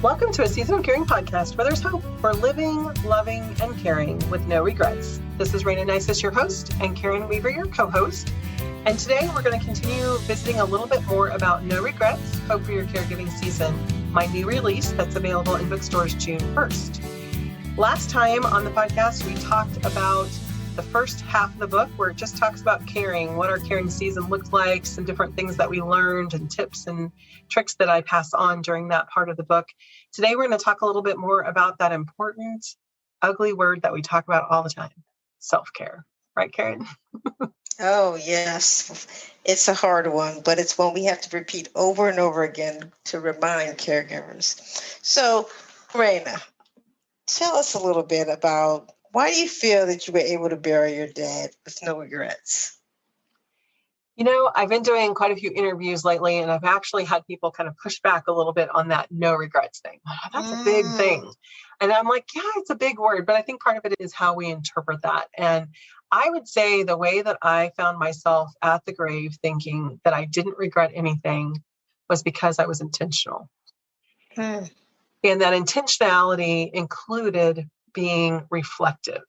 Welcome to a Season of Caring podcast where there's hope for living, loving, and caring with no regrets. This is Rayna Neises, your host, and Karen Weaver, your co-host. And today we're going to continue visiting a little bit more about No Regrets, Hope for Your Caregiving Season, my new release that's available in bookstores June 1st. Last time on the podcast, we talked about the first half of the book where it just talks about caring, what our caring season looks like, some different things that we learned and tips and tricks that I pass on during that part of the book. Today, we're going to talk a little bit more about that important, ugly word that we talk about all the time, self-care. Right, Karen? Oh, yes. It's a hard one, but it's one we have to repeat over and over again to remind caregivers. So, Rayna, tell us a little bit about why do you feel that you were able to bury your dad with no regrets? You know, I've been doing quite a few interviews lately, and I've actually had people kind of push back a little bit on that no regrets thing. That's a big thing. And I'm like, yeah, it's a big word, but I think part of it is how we interpret that. And I would say the way that I found myself at the grave thinking that I didn't regret anything was because I was intentional. And that intentionality included being reflective.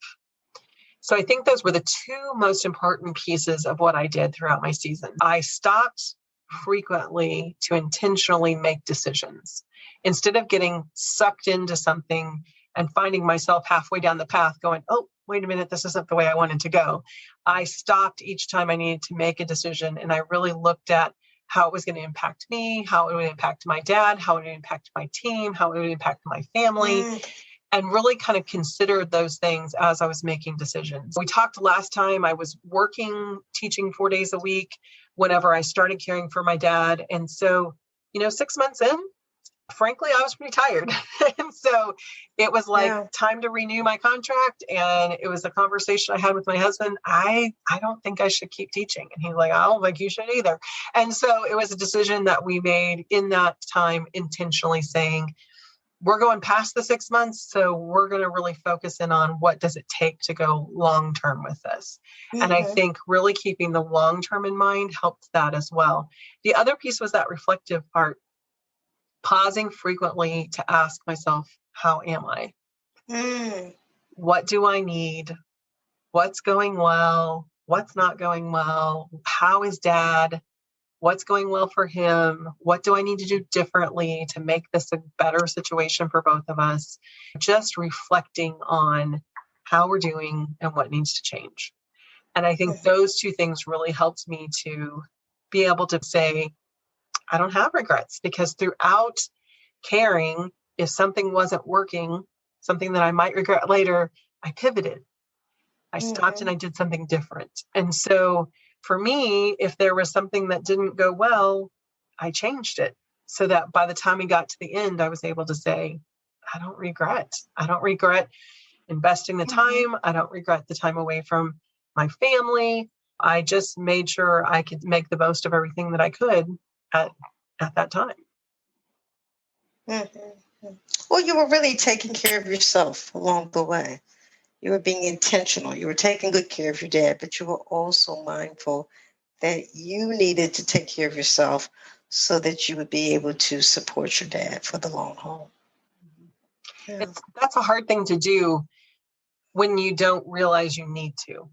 So I think those were the two most important pieces of what I did throughout my season. I stopped frequently to intentionally make decisions. Instead of getting sucked into something and finding myself halfway down the path going, oh, wait a minute, this isn't the way I wanted to go. I stopped each time I needed to make a decision, and I really looked at how it was going to impact me, how it would impact my dad, how it would impact my team, how it would impact my family. And really kind of considered those things as I was making decisions. We talked last time, I was working, teaching 4 days a week whenever I started caring for my dad. And so, 6 months in, frankly, I was pretty tired. And so it was like time to renew my contract. And it was a conversation I had with my husband. I don't think I should keep teaching. And he's like, I don't think you should either. And so it was a decision that we made in that time, intentionally saying, we're going past the 6 months, so we're going to really focus in on what does it take to go long-term with this. And I think really keeping the long-term in mind helped that as well. The other piece was that reflective part, pausing frequently to ask myself, how am I? What do I need? What's going well? What's not going well? How is dad? What's going well for him? What do I need to do differently to make this a better situation for both of us? Just reflecting on how we're doing and what needs to change. And I think those two things really helped me to be able to say, I don't have regrets, because throughout caring, if something wasn't working, something that I might regret later, I pivoted. I stopped and I did something different. And so for me, if there was something that didn't go well, I changed it so that by the time we got to the end, I was able to say, I don't regret. I don't regret investing the time. I don't regret the time away from my family. I just made sure I could make the most of everything that I could at that time. Well, you were really taking care of yourself along the way. You were being intentional. You were taking good care of your dad, but you were also mindful that you needed to take care of yourself so that you would be able to support your dad for the long haul. That's a hard thing to do when you don't realize you need to.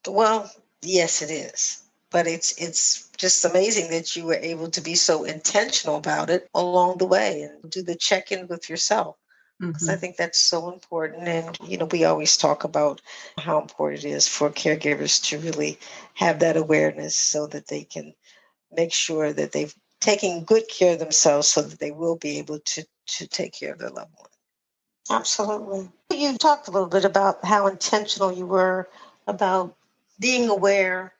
Well, yes, it is. But it's just amazing that you were able to be so intentional about it along the way and do the check-in with yourself. Because I think that's so important. And, we always talk about how important it is for caregivers to really have that awareness so that they can make sure that they've taken good care of themselves so that they will be able to take care of their loved one. Absolutely. You talked a little bit about how intentional you were about being aware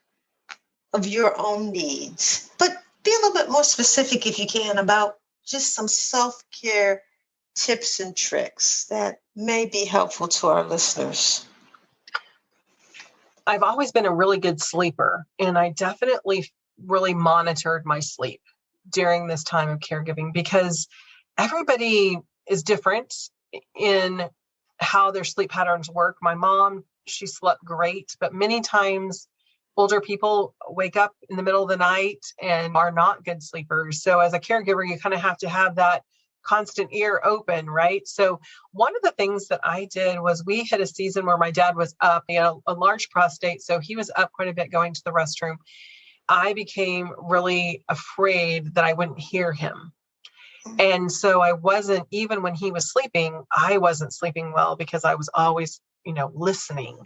of your own needs. But be a little bit more specific, if you can, about just some self-care tips and tricks that may be helpful to our listeners. I've always been a really good sleeper, and I definitely really monitored my sleep during this time of caregiving because everybody is different in how their sleep patterns work. My mom, she slept great, but many times older people wake up in the middle of the night and are not good sleepers. So as a caregiver, you kind of have to have that constant ear open, right? So one of the things that I did was we had a season where my dad was up, he had a large prostate. So he was up quite a bit going to the restroom. I became really afraid that I wouldn't hear him. And so I wasn't, even when he was sleeping, I wasn't sleeping well because I was always, listening.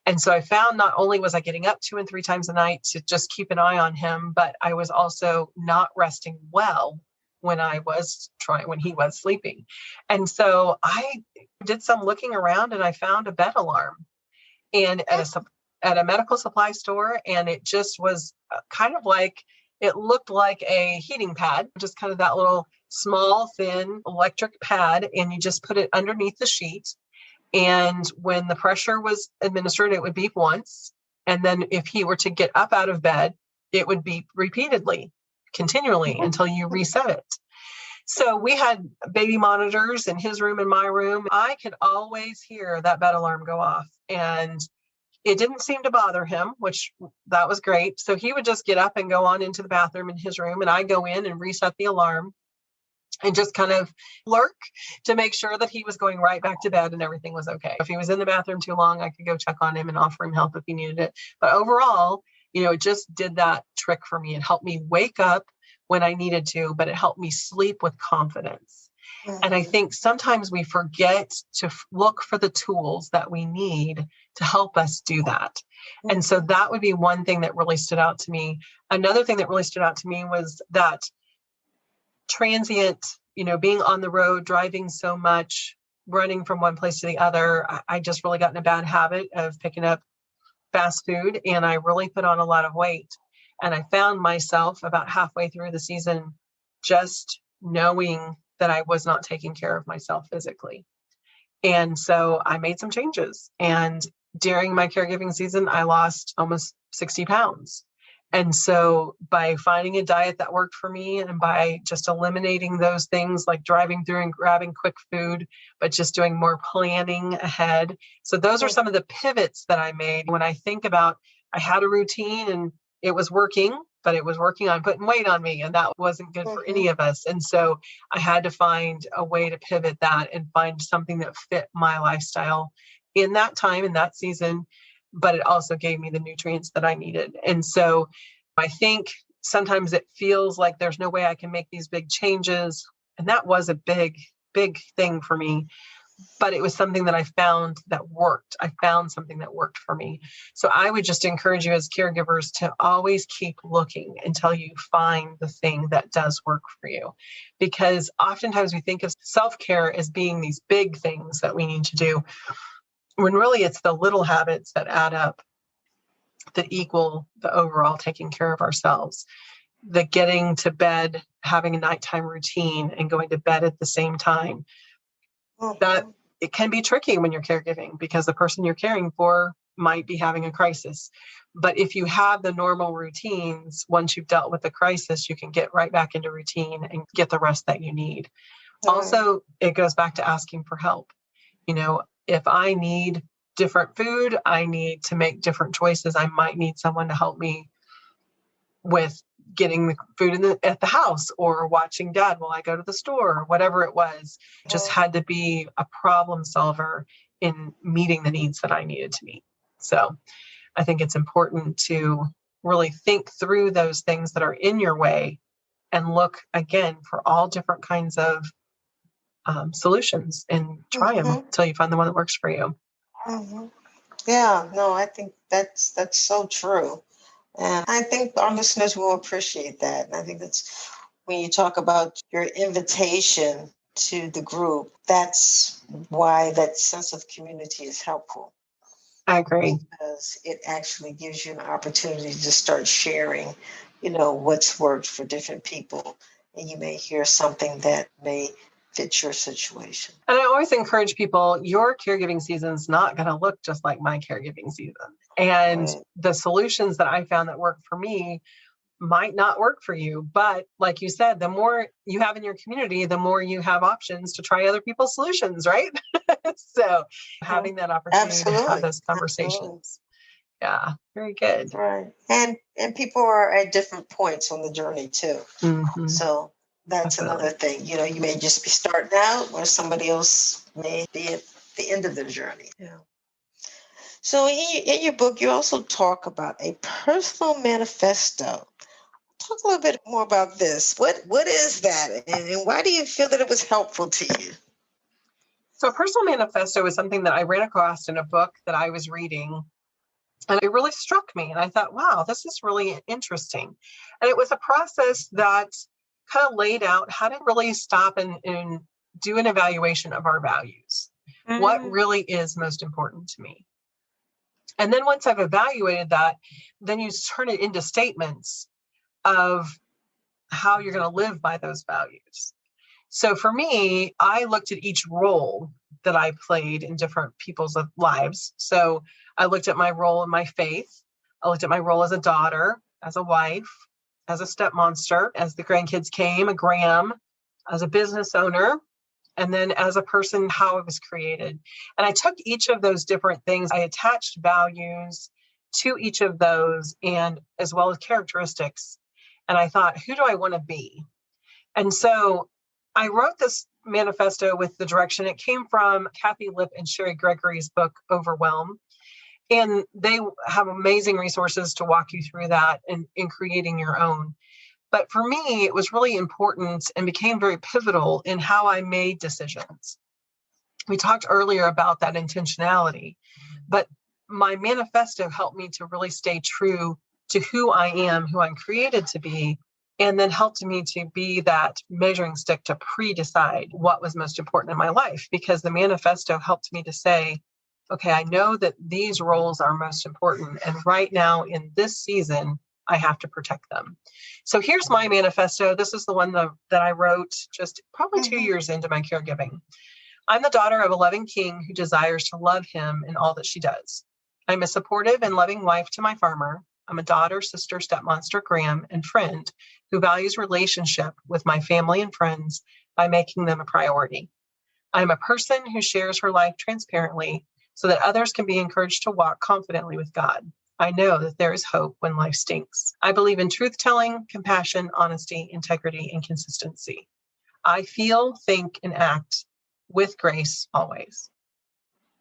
And so I found not only was I getting up 2 and 3 times a night to just keep an eye on him, but I was also not resting well when he was sleeping. And so I did some looking around and I found a bed alarm and at a medical supply store. And it just was kind of like, it looked like a heating pad, just kind of that little small, thin electric pad. And you just put it underneath the sheet. And when the pressure was administered, it would beep once. And then if he were to get up out of bed, it would beep repeatedly, continually until you reset it. So we had baby monitors in his room and my room. I could always hear that bed alarm go off. And it didn't seem to bother him, which that was great. So he would just get up and go on into the bathroom in his room. And I go in and reset the alarm and just kind of lurk to make sure that he was going right back to bed and everything was okay. If he was in the bathroom too long, I could go check on him and offer him help if he needed it. But overall, it just did that trick for me. It helped me wake up when I needed to, but it helped me sleep with confidence. And I think sometimes we forget to look for the tools that we need to help us do that. And so that would be one thing that really stood out to me. Another thing that really stood out to me was that transient, being on the road, driving so much, running from one place to the other. I just really got in a bad habit of picking up fast food and I really put on a lot of weight. And I found myself about halfway through the season just knowing that I was not taking care of myself physically. And so I made some changes. And during my caregiving season, I lost almost 60 pounds. And so by finding a diet that worked for me and by just eliminating those things like driving through and grabbing quick food, but just doing more planning ahead. So those are some of the pivots that I made. When I think about, I had a routine and it was working, but it was working on putting weight on me and that wasn't good for any of us. And so I had to find a way to pivot that and find something that fit my lifestyle in that time, in that season, but it also gave me the nutrients that I needed. And so I think sometimes it feels like there's no way I can make these big changes. And that was a big, big thing for me. But it was something that I found that worked. I found something that worked for me. So I would just encourage you as caregivers to always keep looking until you find the thing that does work for you. Because oftentimes we think of self-care as being these big things that we need to do, when really it's the little habits that add up that equal the overall taking care of ourselves. The getting to bed, having a nighttime routine and going to bed at the same time. That it can be tricky when you're caregiving because the person you're caring for might be having a crisis. But if you have the normal routines, once you've dealt with the crisis, you can get right back into routine and get the rest that you need. Also, it goes back to asking for help. If I need different food, I need to make different choices. I might need someone to help me with getting the food at the house or watching dad while I go to the store or whatever it was. Just had to be a problem solver in meeting the needs that I needed to meet. So I think it's important to really think through those things that are in your way and look again for all different kinds of solutions and try them until you find the one that works for you. Yeah, no, I think that's so true. And I think our listeners will appreciate that. And I think that's when you talk about your invitation to the group, that's why that sense of community is helpful. I agree. Because it actually gives you an opportunity to start sharing, what's worked for different people. And you may hear something that may fit your situation. And I always encourage people, your caregiving season's not going to look just like my caregiving season. And the solutions that I found that work for me might not work for you. But like you said, the more you have in your community, the more you have options to try other people's solutions, right? So having that opportunity to have those conversations. Absolutely. Yeah, very good. Right. And people are at different points on the journey too. So That's Definitely. another thing. You may just be starting out, or somebody else may be at the end of their journey. Yeah. So in your book, you also talk about a personal manifesto. Talk a little bit more about this. What is that, and why do you feel that it was helpful to you? So a personal manifesto is something that I ran across in a book that I was reading, and it really struck me. And I thought, wow, this is really interesting. And it was a process that kind of laid out how to really stop and do an evaluation of our values. What really is most important to me? And then once I've evaluated that, then you turn it into statements of how you're going to live by those values. So for me, I looked at each role that I played in different people's lives. So I looked at my role in my faith. I looked at my role as a daughter, as a wife, as a stepmonster, as the grandkids came, a gram, as a business owner, and then as a person, how I was created. And I took each of those different things. I attached values to each of those, and as well as characteristics. And I thought, who do I want to be? And so I wrote this manifesto with the direction. It came from Kathy Lipp and Sherry Gregory's book, Overwhelm. And they have amazing resources to walk you through that and in creating your own. But for me, it was really important and became very pivotal in how I made decisions. We talked earlier about that intentionality, but my manifesto helped me to really stay true to who I am, who I'm created to be, and then helped me to be that measuring stick to pre-decide what was most important in my life, because the manifesto helped me to say, okay, I know that these roles are most important. And right now in this season, I have to protect them. So here's my manifesto. This is the one that I wrote just probably 2 years into my caregiving. I'm the daughter of a loving king who desires to love him in all that she does. I'm a supportive and loving wife to my farmer. I'm a daughter, sister, stepmonster, gram, and friend who values relationship with my family and friends by making them a priority. I'm a person who shares her life transparently so that others can be encouraged to walk confidently with God. I know that there is hope when life stinks. I believe in truth-telling, compassion, honesty, integrity, and consistency. I feel, think, and act with grace always.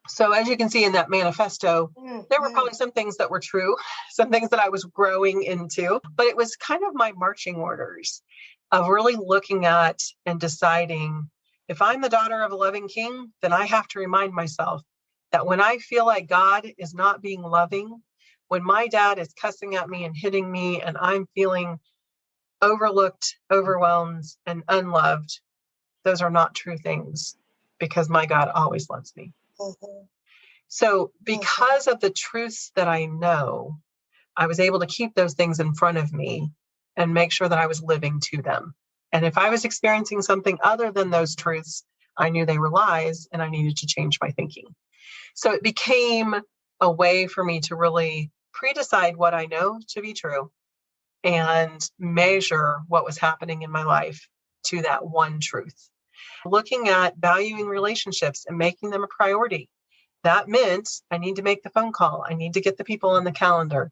So as you can see in that manifesto, there were probably some things that were true, some things that I was growing into, but it was kind of my marching orders of really looking at and deciding, if I'm the daughter of a loving king, then I have to remind myself that when I feel like God is not being loving, when my dad is cussing at me and hitting me and I'm feeling overlooked, overwhelmed, and unloved, those are not true things, because my God always loves me. So because of the truths that I know, I was able to keep those things in front of me and make sure that I was living to them. And if I was experiencing something other than those truths, I knew they were lies and I needed to change my thinking. So it became a way for me to really pre-decide what I know to be true and measure what was happening in my life to that one truth. Looking at valuing relationships and making them a priority. That meant I need to make the phone call. I need to get the people on the calendar.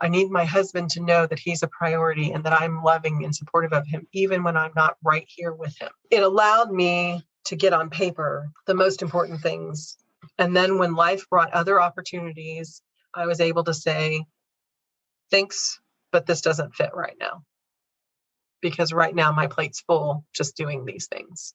I need my husband to know that he's a priority and that I'm loving and supportive of him, even when I'm not right here with him. It allowed me to get on paper the most important things. And then when life brought other opportunities, I was able to say, thanks, but this doesn't fit right now. Because right now my plate's full just doing these things.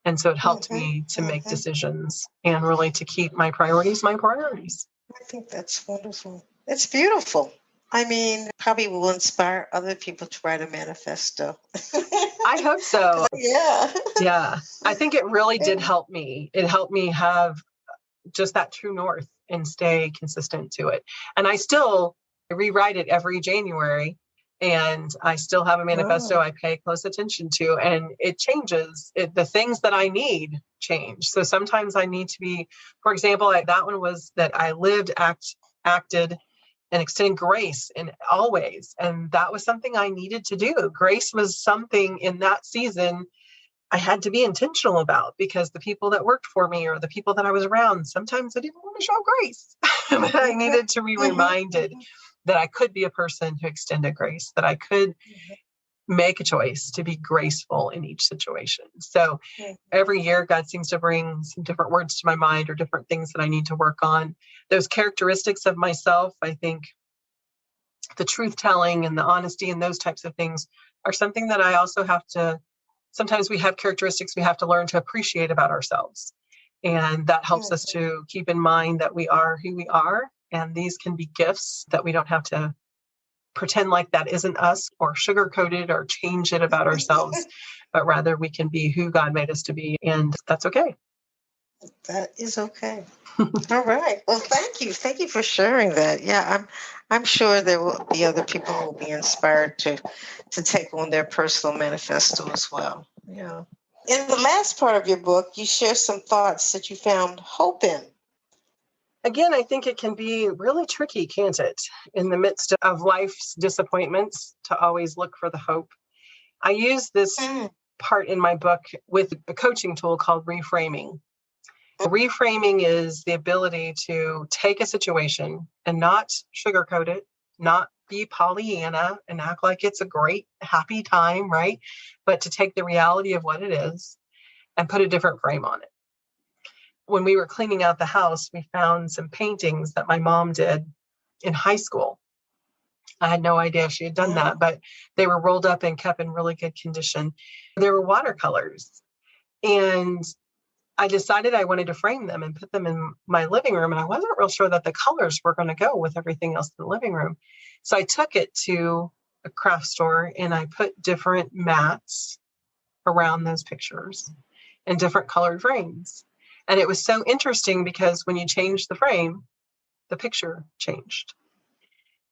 And so it helped me to make decisions and really to keep my priorities my priorities. I think that's wonderful. It's beautiful. I mean, probably will inspire other people to write a manifesto. I hope so. Yeah. Yeah. I think it really did help me. It helped me have just that true north and stay consistent to it. And I still rewrite it every January. And I still have a manifesto I pay close attention to, and it changes. The things that I need change. So sometimes I need to be, for example, that one was that I lived, acted, and extended grace in always. And that was something I needed to do. Grace was something in that season I had to be intentional about, because the people that worked for me or the people that I was around, sometimes I didn't want to show grace, but I needed to be reminded that I could be a person who extended grace, that I could make a choice to be graceful in each situation. So every year, God seems to bring some different words to my mind or different things that I need to work on. Those characteristics of myself, I think the truth telling and the honesty and those types of things are something that I also have to, sometimes we have characteristics we have to learn to appreciate about ourselves. And that helps us to keep in mind that we are who we are. And these can be gifts that we don't have to pretend like that isn't us or sugarcoat it or change it about ourselves, but rather we can be who God made us to be. And that's okay. That is okay. All right. Well, thank you. Thank you for sharing that. Yeah, I'm sure there will be other people who will be inspired to take on their personal manifesto as well. Yeah. In the last part of your book, you share some thoughts that you found hope in. Again, I think it can be really tricky, can't it? In the midst of life's disappointments, to always look for the hope. I use this part in my book with a coaching tool called Reframing. Reframing is the ability to take a situation and not sugarcoat it, not be Pollyanna and act like it's a great, happy time, right? But to take the reality of what it is and put a different frame on it. When we were cleaning out the house, we found some paintings that my mom did in high school. I had no idea she had done that, but they were rolled up and kept in really good condition. They were watercolors. And I decided I wanted to frame them and put them in my living room. And I wasn't real sure that the colors were going to go with everything else in the living room. So I took it to a craft store and I put different mats around those pictures and different colored frames. And it was so interesting because when you change the frame, the picture changed.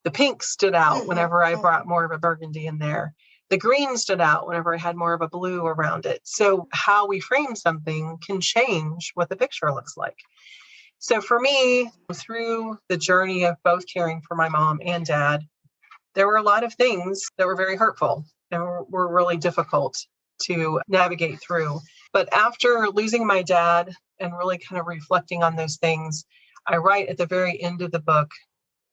The pink stood out whenever I brought more of a burgundy in there. The green stood out whenever I had more of a blue around it. So how we frame something can change what the picture looks like. So for me, through the journey of both caring for my mom and dad, there were a lot of things that were very hurtful and were really difficult to navigate through. But after losing my dad and really kind of reflecting on those things, I write at the very end of the book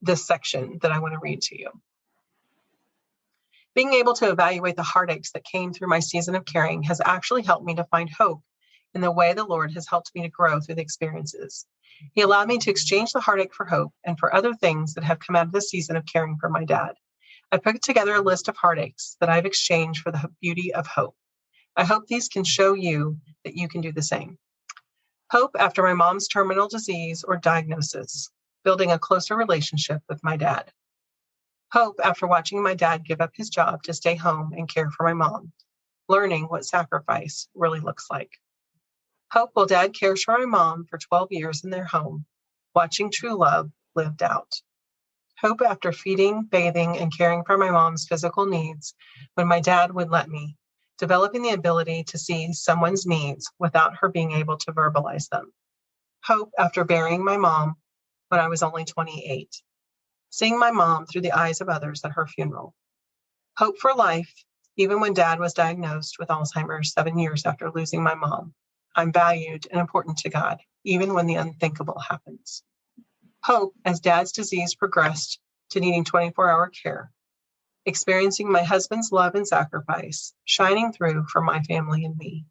this section that I want to read to you. Being able to evaluate the heartaches that came through my season of caring has actually helped me to find hope in the way the Lord has helped me to grow through the experiences. He allowed me to exchange the heartache for hope and for other things that have come out of the season of caring for my dad. I put together a list of heartaches that I've exchanged for the beauty of hope. I hope these can show you that you can do the same. Hope after my mom's terminal disease or diagnosis, building a closer relationship with my dad. Hope after watching my dad give up his job to stay home and care for my mom, learning what sacrifice really looks like. Hope while dad cares for my mom for 12 years in their home, watching true love lived out. Hope after feeding, bathing, and caring for my mom's physical needs when my dad would let me, developing the ability to see someone's needs without her being able to verbalize them. Hope after burying my mom when I was only 28, seeing my mom through the eyes of others at her funeral. Hope for life, even when dad was diagnosed with Alzheimer's 7 years after losing my mom. I'm valued and important to God, even when the unthinkable happens. Hope as dad's disease progressed to needing 24-hour care, experiencing my husband's love and sacrifice, shining through for my family and me.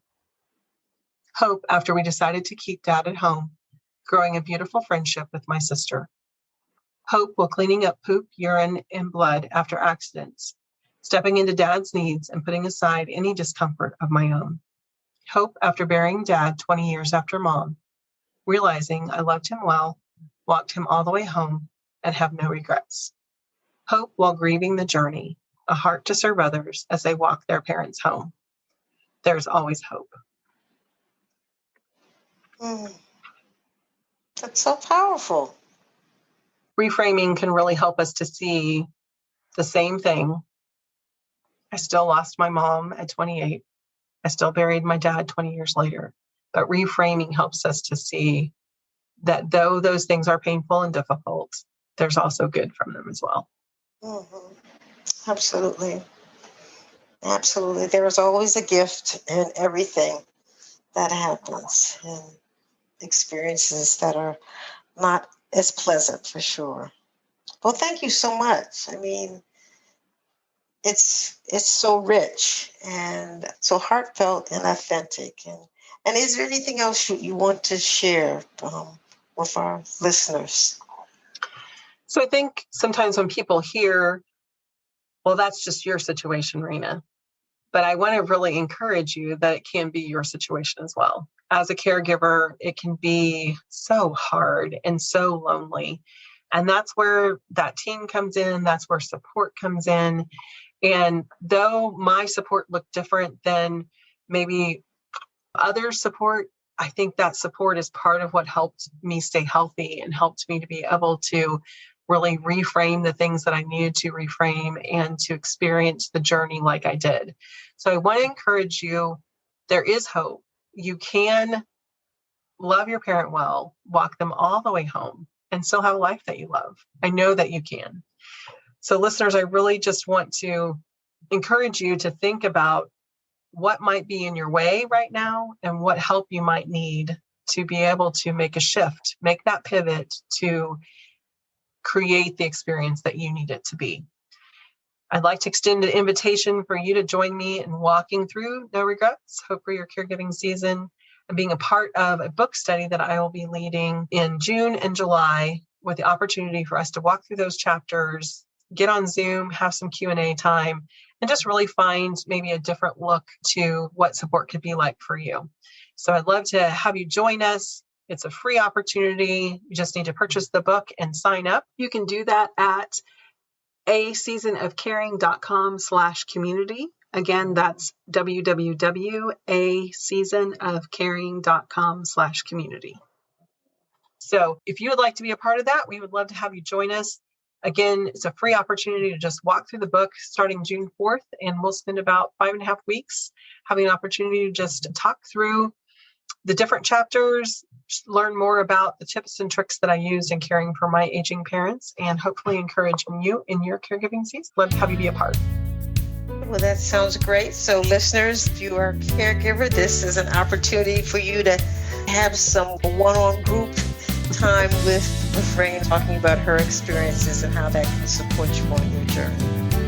Hope after we decided to keep dad at home, growing a beautiful friendship with my sister. Hope while cleaning up poop, urine, and blood after accidents, stepping into dad's needs and putting aside any discomfort of my own. Hope after burying dad 20 years after mom, realizing I loved him well, walked him all the way home, and have no regrets. Hope while grieving the journey, a heart to serve others as they walk their parents home. There's always hope. That's so powerful. Reframing can really help us to see the same thing. I still lost my mom at 28. I still buried my dad 20 years later. But reframing helps us to see that though those things are painful and difficult, there's also good from them as well. Absolutely. Absolutely. There is always a gift in everything that happens and experiences that are not as pleasant for sure. Well, thank you so much. I mean, it's so rich and so heartfelt and authentic. And is there anything else you want to share with our listeners? So I think sometimes when people hear, well, that's just your situation, Rayna. But I want to really encourage you that it can be your situation as well. As a caregiver, it can be so hard and so lonely. And that's where that team comes in. That's where support comes in. And though my support looked different than maybe others' support, I think that support is part of what helped me stay healthy and helped me to be able to really reframe the things that I needed to reframe and to experience the journey like I did. So I want to encourage you, there is hope. You can love your parent well, walk them all the way home, and still have a life that you love. I know that you can. So listeners, I really just want to encourage you to think about what might be in your way right now and what help you might need to be able to make a shift, make that pivot to create the experience that you need it to be. I'd like to extend an invitation for you to join me in walking through No Regrets, Hope for Your Caregiving Season, and being a part of a book study that I will be leading in June and July, with the opportunity for us to walk through those chapters, get on Zoom, have some Q&A time, and just really find maybe a different look to what support could be like for you. So I'd love to have you join us. It's a free opportunity. You just need to purchase the book and sign up. You can do that at aseasonofcaring.com/community. Again, that's www.aseasonofcaring.com/community. So if you would like to be a part of that, we would love to have you join us. Again, it's a free opportunity to just walk through the book starting June 4th, and we'll spend about 5.5 weeks having an opportunity to just talk through the different chapters, learn more about the tips and tricks that I used in caring for my aging parents, and hopefully encouraging you in your caregiving season. Love to have you be a part. Well, that sounds great. So listeners, if you are a caregiver, this is an opportunity for you to have some one-on group time with Rayna, talking about her experiences and how that can support you on your journey.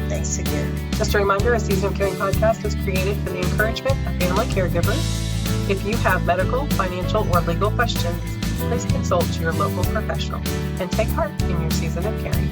Thanks again. Just a reminder, A Season of Caring podcast is created for the encouragement of family caregivers. If you have medical, financial, or legal questions, please consult your local professional and take part in your season of caring.